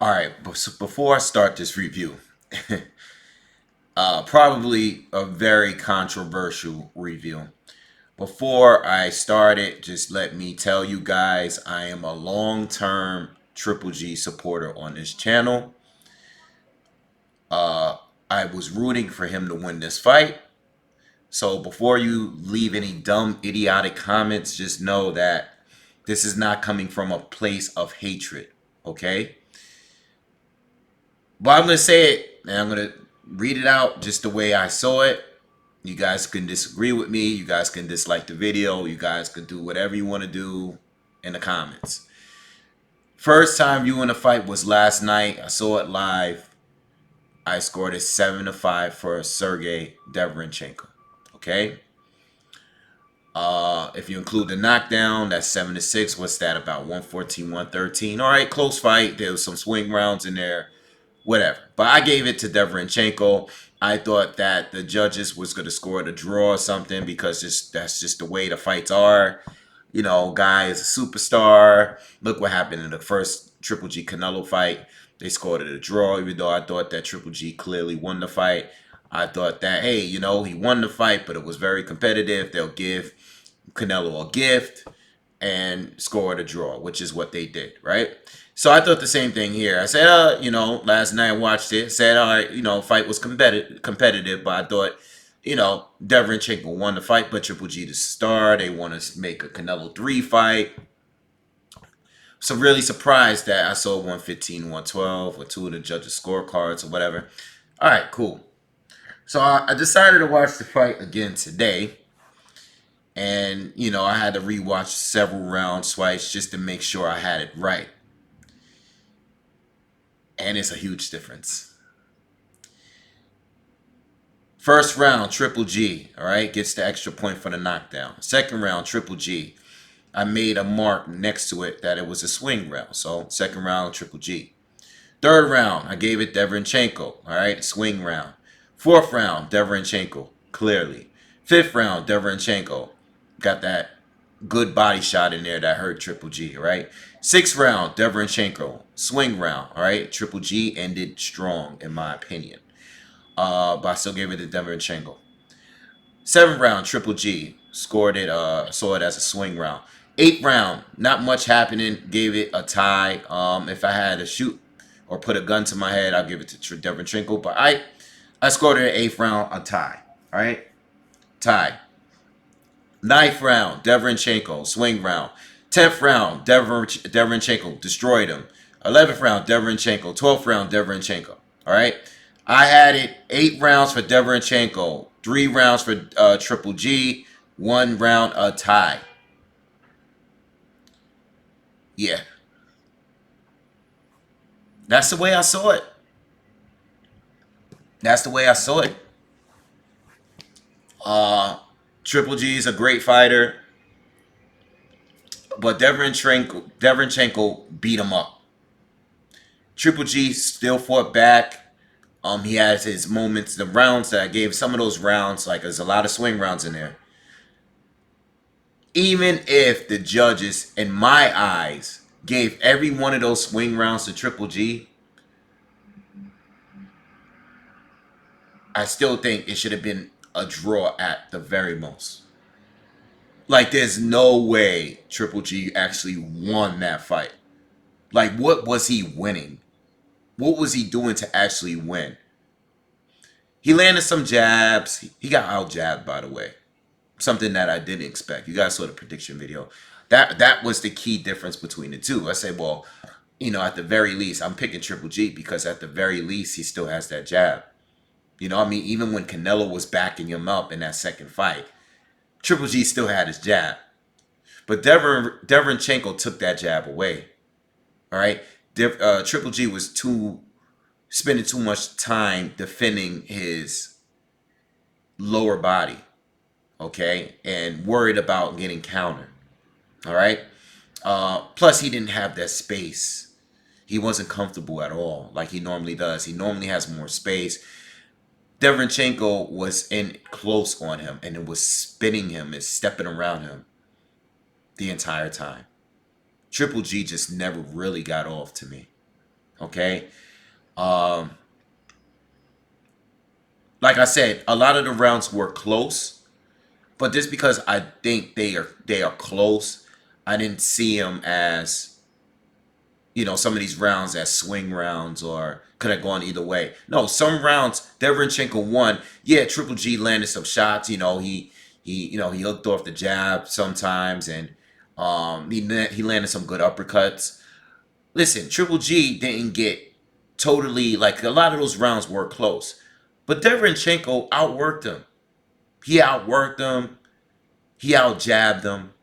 All right, before I start this review, probably a very controversial review. Before I start it, just let me tell you guys I am a long-term Triple G supporter on this channel. Uh, I was rooting for him to win this fight. So before you leave any dumb, idiotic comments, just know that this is not coming from a place of hatred, okay? But I'm going to say it, and I'm going to read it out just the way I saw it. You guys can disagree with me. You guys can dislike the video. You guys can do whatever you want to do in the comments. First time viewing the fight was last night. I saw it live. I scored it 7-5 for Sergey Derevyanchenko. Okay. If you include the knockdown, that's 7-6. What's that about? 114, 113. All right, close fight. There was some swing rounds in there. Whatever. But I gave it to Derevyanchenko. I thought that the judges was going to score the draw or something because that's just the way the fights are. You know, guy is a superstar. Look what happened in the first Triple G Canelo fight. They scored it a draw, even though I thought that Triple G clearly won the fight. I thought that, hey, you know, he won the fight, but it was very competitive. They'll give Canelo a gift and score a draw, which is what they did, right? So I thought the same thing here. I said, you know, last night I watched it, said, all right, you know, fight was competitive, but I thought, you know, Derevyanchenko won the fight, but Triple G the star. They want to make a Canelo 3 fight. So really surprised that I saw 115, 112 with two of the judges' scorecards or whatever. All right, cool. So I decided to watch the fight again today. And, you know, I had to rewatch several rounds twice just to make sure I had it right. And it's a huge difference. First round, Triple G, all right, gets the extra point for the knockdown. Second round, Triple G. I made a mark next to it that it was a swing round. So, second round, Triple G. Third round, I gave it Derevyanchenko, all right, swing round. Fourth round, Derevyanchenko, clearly. Fifth round, Derevyanchenko. Got that good body shot in there that hurt Triple G, right? Sixth round, Derevyanchenko, swing round, all right? Triple G ended strong, in my opinion. But I still gave it to Derevyanchenko. Seventh round, Triple G, scored it, saw it as a swing round. Eighth round, not much happening, gave it a tie. If I had to shoot or put a gun to my head, I'll give it to Derevyanchenko. But I scored it in eighth round, a tie, all right? Tie. Ninth round, Derevyanchenko, swing round. 10th round, Derevyanchenko destroyed him. 11th round, Derevyanchenko. 12th round, Derevyanchenko. All right? I had it 8 rounds for Derevyanchenko, 3 rounds for Triple G, 1 round a tie. Yeah. That's the way I saw it. That's the way I saw it. Uh, Triple G is a great fighter, but Derevyanchenko beat him up. Triple G still fought back. He has his moments, the rounds that I gave, some of those rounds, like there's a lot of swing rounds in there. Even if the judges, in my eyes, gave every one of those swing rounds to Triple G, I still think it should have been a draw at the very most. Like, there's no way Triple G actually won that fight. Like, what was he winning? What was he doing to actually win? He landed some jabs. He got out jabbed, by the way. Something that I didn't expect. You guys saw the prediction video. That was the key difference between the two. I said, well, you know, at the very least, I'm picking Triple G because at the very least, he still has that jab. You know, I mean, even when Canelo was backing him up in that second fight, Triple G still had his jab. But Derevyanchenko took that jab away. All right, Triple G was spending too much time defending his lower body, okay, and worried about getting countered. All right. Plus, he didn't have that space. He wasn't comfortable at all like he normally does. He normally has more space. Derevyanchenko was in close on him, and it was spinning him and stepping around him the entire time. Triple G just never really got off to me. Okay. Um, like I said, a lot of the rounds were close, but just because I think they are close, I didn't see them as, some of these rounds as swing rounds or could have gone either way. No, some rounds Derevyanchenko won. Yeah, Triple G landed some shots. He hooked off the jab sometimes, and he landed some good uppercuts. Listen, Triple G didn't get totally, like, a lot of those rounds were close, but Derevyanchenko outworked him. He outworked him. He out jabbed him.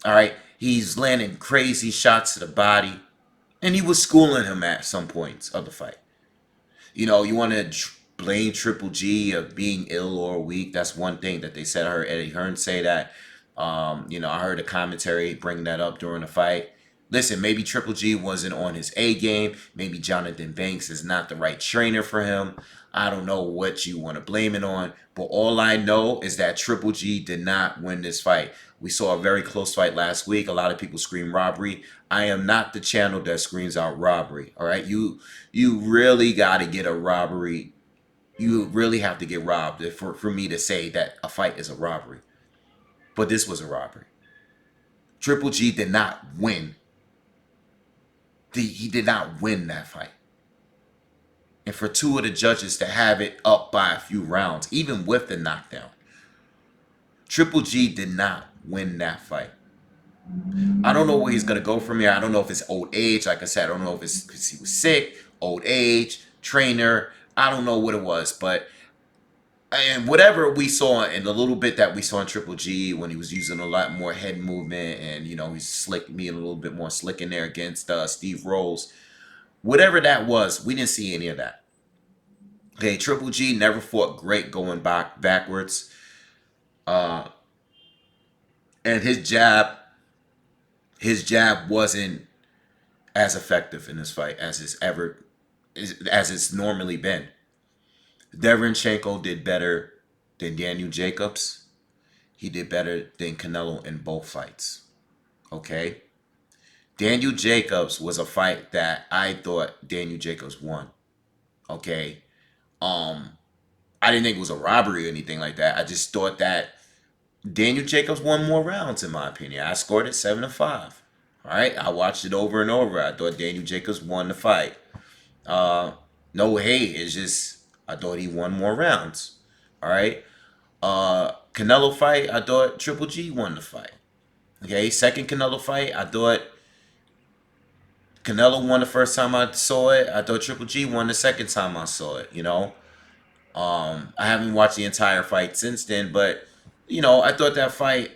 All right, he's landing crazy shots to the body. And he was schooling him at some points of the fight. You want to blame Triple G of being ill or weak. That's one thing that they said. I heard Eddie Hearn say that. I heard a commentary bring that up during the fight. Listen, maybe Triple G wasn't on his A game. Maybe Jonathan Banks is not the right trainer for him. I don't know what you want to blame it on. But all I know is that Triple G did not win this fight. We saw a very close fight last week. A lot of people scream robbery. I am not the channel that screams out robbery. All right, you really got to get a robbery. You really have to get robbed for me to say that a fight is a robbery. But this was a robbery. Triple G did not win. He did not win that fight. And for two of the judges to have it up by a few rounds, even with the knockdown, Triple G did not win that fight. I don't know where he's going to go from here. I don't know if it's old age. Like I said, I don't know if it's because he was sick, old age, trainer. I don't know what it was. But and whatever we saw in the little bit that we saw in Triple G when he was using a lot more head movement and, he's slick, being a little bit more slick in there against Steve Rolls. Whatever that was, we didn't see any of that. Okay, Triple G never fought great going backwards. And his jab wasn't as effective in this fight as it's normally been. Derevyanchenko did better than Daniel Jacobs. He did better than Canelo in both fights. Okay? Daniel Jacobs was a fight that I thought Daniel Jacobs won. Okay? I didn't think it was a robbery or anything like that. I just thought that Daniel Jacobs won more rounds, in my opinion. I scored it 7-5. All right? I watched it over and over. I thought Daniel Jacobs won the fight. No hate. It's just I thought he won more rounds. All right. Canelo fight, I thought Triple G won the fight. Okay, second Canelo fight, I thought Canelo won the first time I saw it. I thought Triple G won the second time I saw it. I haven't watched the entire fight since then, but I thought that fight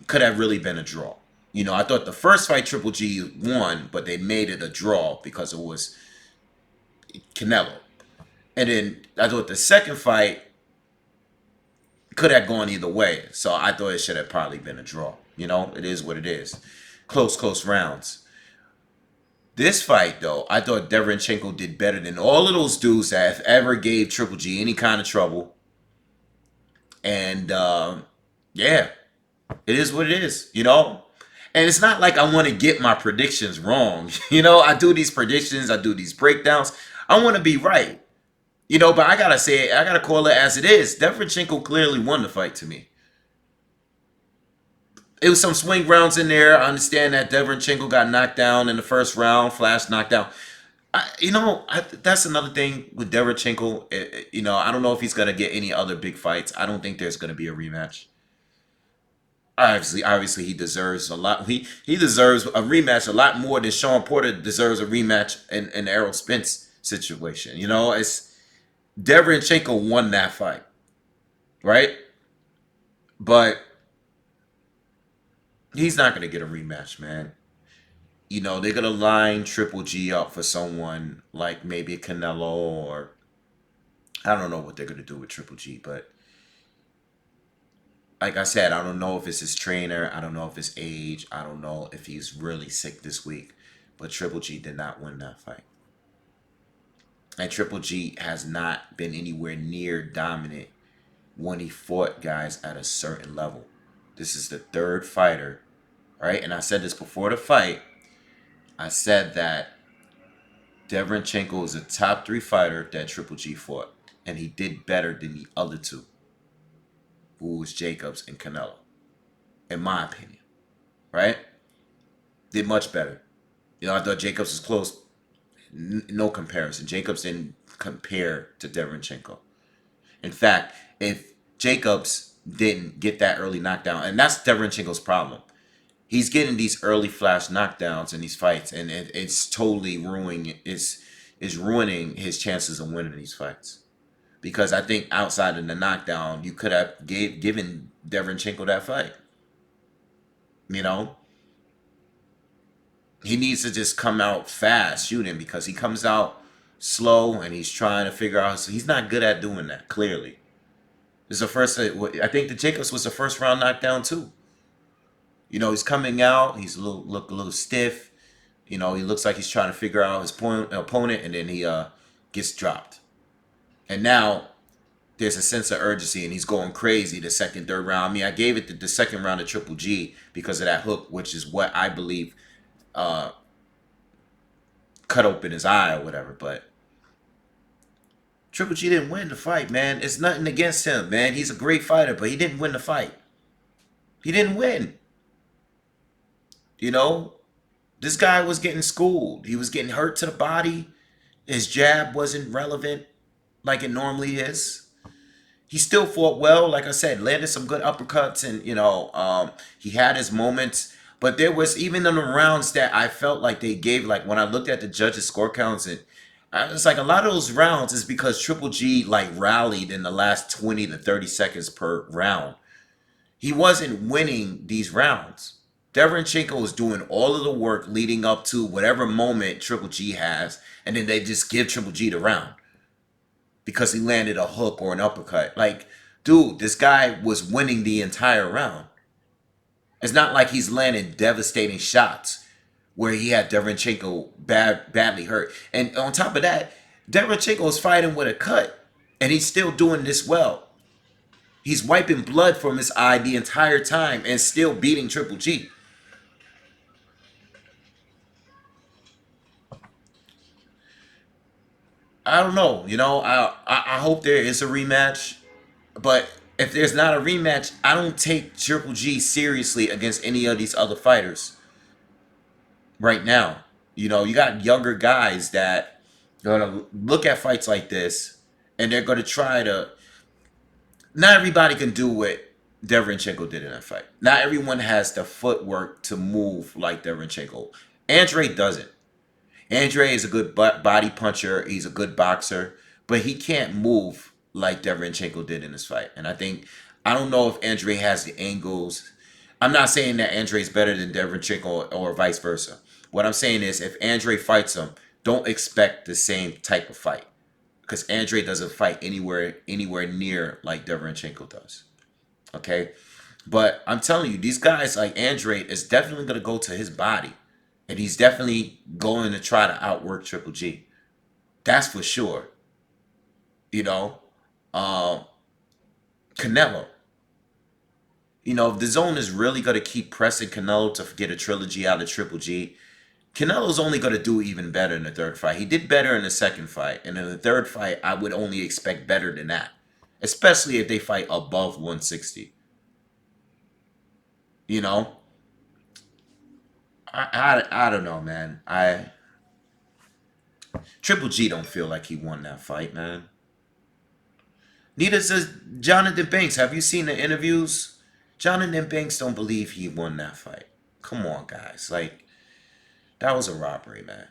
could have really been a draw. I thought the first fight Triple G won, but they made it a draw because it was Canelo. And then I thought the second fight could have gone either way. So I thought it should have probably been a draw. It is what it is. Close rounds. This fight, though, I thought Derevyanchenko did better than all of those dudes that have ever gave Triple G any kind of trouble. And, yeah, it is what it is, And it's not like I want to get my predictions wrong. I do these predictions. I do these breakdowns. I want to be right. But I got to say it. I got to call it as it is. Derevyanchenko clearly won the fight to me. It was some swing rounds in there. I understand that Derevyanchenko got knocked down in the first round, flash knockdown. That's another thing with Derevyanchenko. I don't know if he's going to get any other big fights. I don't think there's going to be a rematch. Obviously, he deserves a lot. He deserves a rematch a lot more than Sean Porter deserves a rematch in the Errol Spence situation. It's Derevyanchenko won that fight, right? But he's not going to get a rematch, man. They're going to line Triple G up for someone like maybe Canelo or I don't know what they're going to do with Triple G. But like I said, I don't know if it's his trainer. I don't know if it's age. I don't know if he's really sick this week. But Triple G did not win that fight. And Triple G has not been anywhere near dominant when he fought guys at a certain level. This is the third fighter, right? And I said this before the fight. I said that Derevyanchenko is a top 3 fighter that Triple G fought, and he did better than the other two, who was Jacobs and Canelo, in my opinion. Right? Did much better. I thought Jacobs was close. No comparison. Jacobs didn't compare to Derevyanchenko. In fact, if Jacobs didn't get that early knockdown, and that's Derevyanchenko's problem. He's getting these early flash knockdowns in these fights, and it's totally ruining is ruining his chances of winning these fights. Because I think outside of the knockdown, you could have given Derevyanchenko that fight. You know, he needs to just come out fast shooting, because he comes out slow and he's trying to figure out. So he's not good at doing that. Clearly, this is the first. I think the Jacobs was the first round knockdown too. He's coming out. He's look a little stiff. He looks like he's trying to figure out his opponent, and then he gets dropped. And now there's a sense of urgency, and he's going crazy the second, third round. I mean, I gave it the second round to Triple G because of that hook, which is what I believe cut open his eye or whatever. But Triple G didn't win the fight, man. It's nothing against him, man. He's a great fighter, but he didn't win the fight. He didn't win. This guy was getting schooled. He was getting hurt to the body. His jab wasn't relevant like it normally is. He still fought well, like I said, landed some good uppercuts, and he had his moments. But there was, even in the rounds that I felt like they gave, like when I looked at the judges' score counts, and I was like, a lot of those rounds is because Triple G like rallied in the last 20 to 30 seconds per round. He wasn't winning these rounds. Derevyanchenko was doing all of the work leading up to whatever moment Triple G has, and then they just give Triple G the round because he landed a hook or an uppercut. Like, dude, this guy was winning the entire round. It's not like he's landing devastating shots where he had Derevyanchenko badly hurt. And on top of that, Derevyanchenko is fighting with a cut, and he's still doing this well. He's wiping blood from his eye the entire time and still beating Triple G. I don't know. I hope there is a rematch. But if there's not a rematch, I don't take Triple G seriously against any of these other fighters right now. You got younger guys that are going to look at fights like this, and they're going to try to. Not everybody can do what Derevyanchenko did in that fight. Not everyone has the footwork to move like Derevyanchenko. Andre doesn't. Andre is a good body puncher. He's a good boxer, but he can't move like Derevyanchenko did in this fight. And I don't know if Andre has the angles. I'm not saying that Andre is better than Derevyanchenko or vice versa. What I'm saying is, if Andre fights him, don't expect the same type of fight, because Andre doesn't fight anywhere near like Derevyanchenko does. Okay, but I'm telling you, these guys like Andre is definitely going to go to his body. And he's definitely going to try to outwork Triple G. That's for sure. You know, um, Canelo. If the zone is really going to keep pressing Canelo to get a trilogy out of Triple G, Canelo's only going to do even better in the third fight. He did better in the second fight. And in the third fight, I would only expect better than that. Especially if they fight above 160. You know? I don't know, man. Triple G don't feel like he won that fight, man. Neither does Jonathan Banks. Have you seen the interviews? Jonathan Banks don't believe he won that fight. Come on, guys. Like, that was a robbery, man.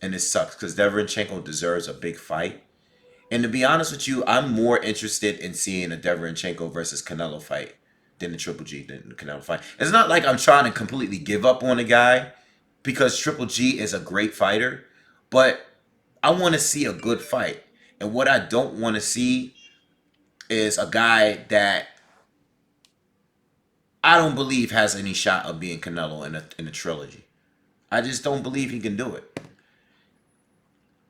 And it sucks because Derevyanchenko deserves a big fight. And to be honest with you, I'm more interested in seeing a Derevyanchenko versus Canelo fight than the Triple G than the Canelo fight. It's not like I'm trying to completely give up on the guy, because Triple G is a great fighter, but I want to see a good fight. And what I don't want to see is a guy that I don't believe has any shot of being Canelo in a trilogy. I just don't believe he can do it.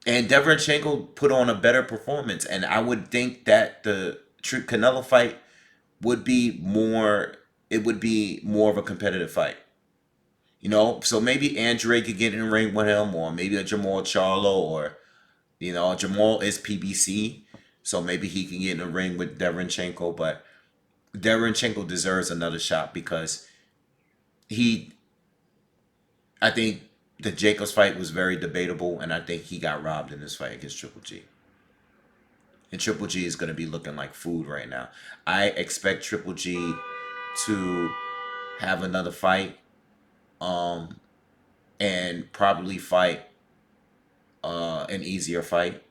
And Derevyanchenko put on a better performance, and I would think that the Canelo fight would be more. It would be more of a competitive fight. You know, so maybe Andre could get in the ring with him, or maybe a Jamal Charlo, or Jamal is PBC, so maybe he can get in the ring with Derevyanchenko. But Derevyanchenko deserves another shot because he, I think the Jacobs fight was very debatable, and I think he got robbed in this fight against Triple G. And Triple G is going to be looking like food right now. I expect Triple G to have another fight, um, and probably fight an easier fight,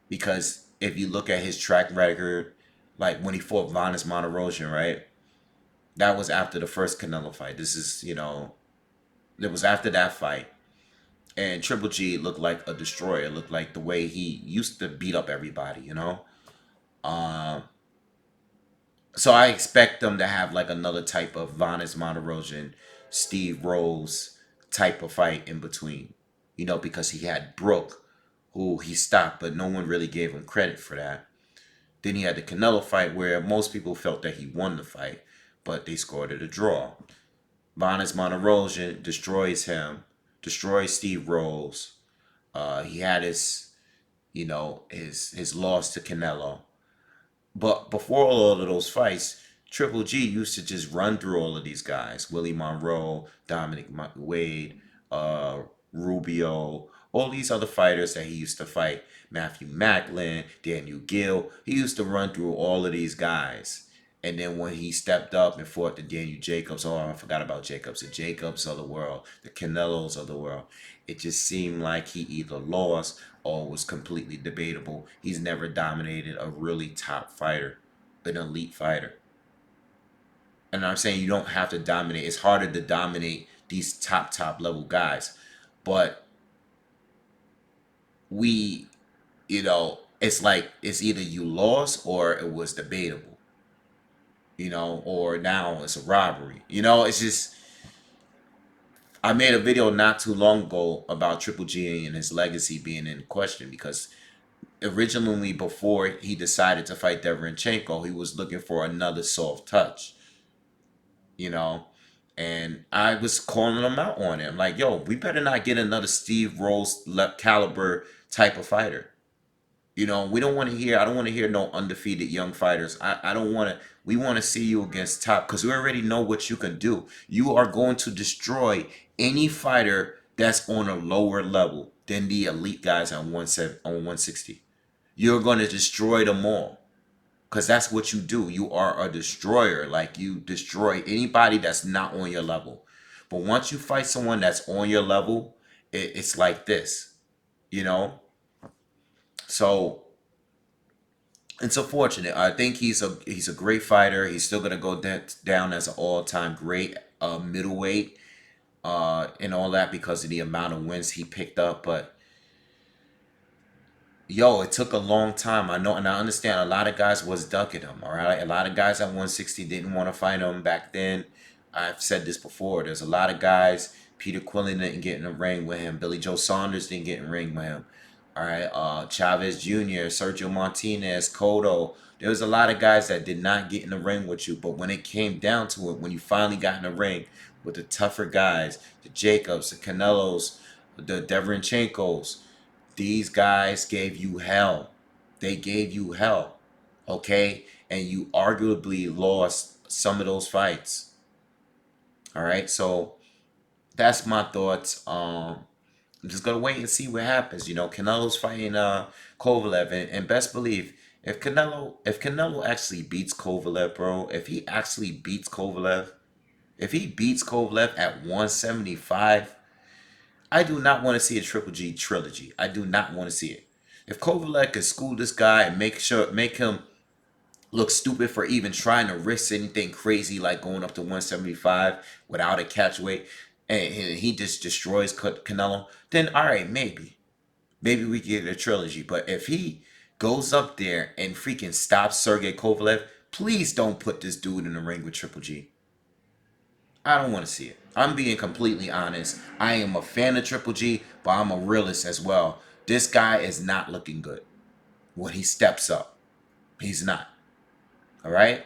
because if you look at his track record, like when he fought Vanes Monterosian, right? That was after the first Canelo fight. This is, it was after that fight. And Triple G looked like a destroyer. Looked like the way he used to beat up everybody. Um, so I expect them to have like another type of Vanes Monterosian, Steve Rose type of fight in between. Because he had Brooke, who he stopped, but no one really gave him credit for that. Then he had the Canelo fight where most people felt that he won the fight, but they scored it a draw. Vanes Monterosian destroys him, destroys Steve Rose. He had his loss to Canelo. But before all of those fights, Triple G used to just run through all of these guys: Willie Monroe, Dominic Wade, Rubio, all these other fighters that he used to fight. Matthew Macklin, Daniel Gill. He used to run through all of these guys. And then when he stepped up and fought the Daniel Jacobs, oh, I forgot about Jacobs, the Jacobs of the world, the Canelos of the world, it just seemed like he either lost or was completely debatable. He's never dominated a really top fighter, an elite fighter. And I'm saying you don't have to dominate. It's harder to dominate these top level guys. But we, it's like it's either you lost or it was debatable, or now it's a robbery. It's just, I made a video not too long ago about Triple G and his legacy being in question, because originally, before he decided to fight Derevyanchenko, he was looking for another soft touch, you know. And I was calling him out on it. I'm like, yo, we better not get another Steve Rose caliber type of fighter. We don't want to hear, I don't want to hear no undefeated young fighters. I don't want to, we want to see you against top, because we already know what you can do. You are going to destroy any fighter that's on a lower level than the elite guys on 160. You're going to destroy them all, because that's what you do. You are a destroyer. Like, you destroy anybody that's not on your level. But once you fight someone that's on your level, it's like this, you know? So it's unfortunate. I think he's a great fighter. He's still gonna go down as an all-time great middleweight, and all that, because of the amount of wins he picked up. But yo, it took a long time. I know, and I understand a lot of guys was ducking him. All right, a lot of guys at 160 didn't want to fight him back then. I've said this before. There's a lot of guys. Peter Quillen didn't get in the ring with him. Billy Joe Saunders didn't get in the ring with him. All right, Chavez Jr., Sergio Martinez, Cotto. There was a lot of guys that did not get in the ring with you. But when it came down to it, when you finally got in the ring with the tougher guys, the Jacobs, the Canelos, the Derevyanchenko's, these guys gave you hell. They gave you hell. Okay? And you arguably lost some of those fights. All right? So that's my thoughts. I'm just gonna wait and see what happens. Canelo's fighting Kovalev, and best believe, if Canelo actually beats Kovalev, bro, if he beats Kovalev at 175, I do not want to see a Triple G trilogy. I do not want to see it. If Kovalev could school this guy and make him look stupid for even trying to risk anything crazy like going up to 175 without a catch weight, and he just destroys Canelo, then all right, maybe we get a trilogy. But if he goes up there and freaking stops Sergey Kovalev, please don't put this dude in the ring with Triple G. I don't want to see it. I'm being completely honest. I am a fan of Triple G, but I'm a realist as well. This guy is not looking good when he steps up. He's not. All right?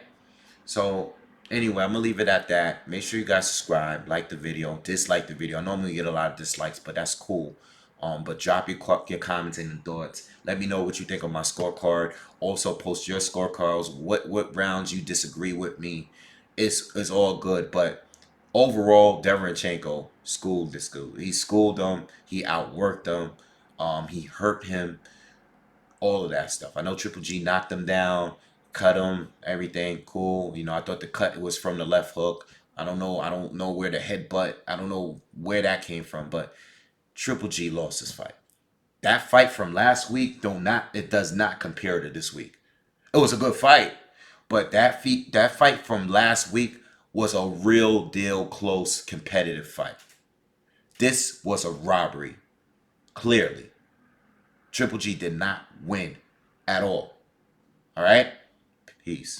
So Anyway, I'm gonna leave it at that. Make sure you guys subscribe, like the video, dislike the video. I normally get a lot of dislikes, but that's cool. But drop your comments and thoughts. Let me know what you think of my scorecard. Also, post your scorecards. What rounds you disagree with me. It's all good, but overall, Derevyanchenko schooled this dude. He schooled him. He outworked him. He hurt him. All of that stuff. I know Triple G knocked him down, cut him, everything cool. You know, I thought the cut was from the left hook. I don't know. I don't know where the headbutt. I don't know where that came from, but Triple G lost his fight. That fight from last week it does not compare to this week. It was a good fight, but that fight from last week was a real deal close competitive fight. This was a robbery, clearly. Triple G did not win at all. All right? Peace.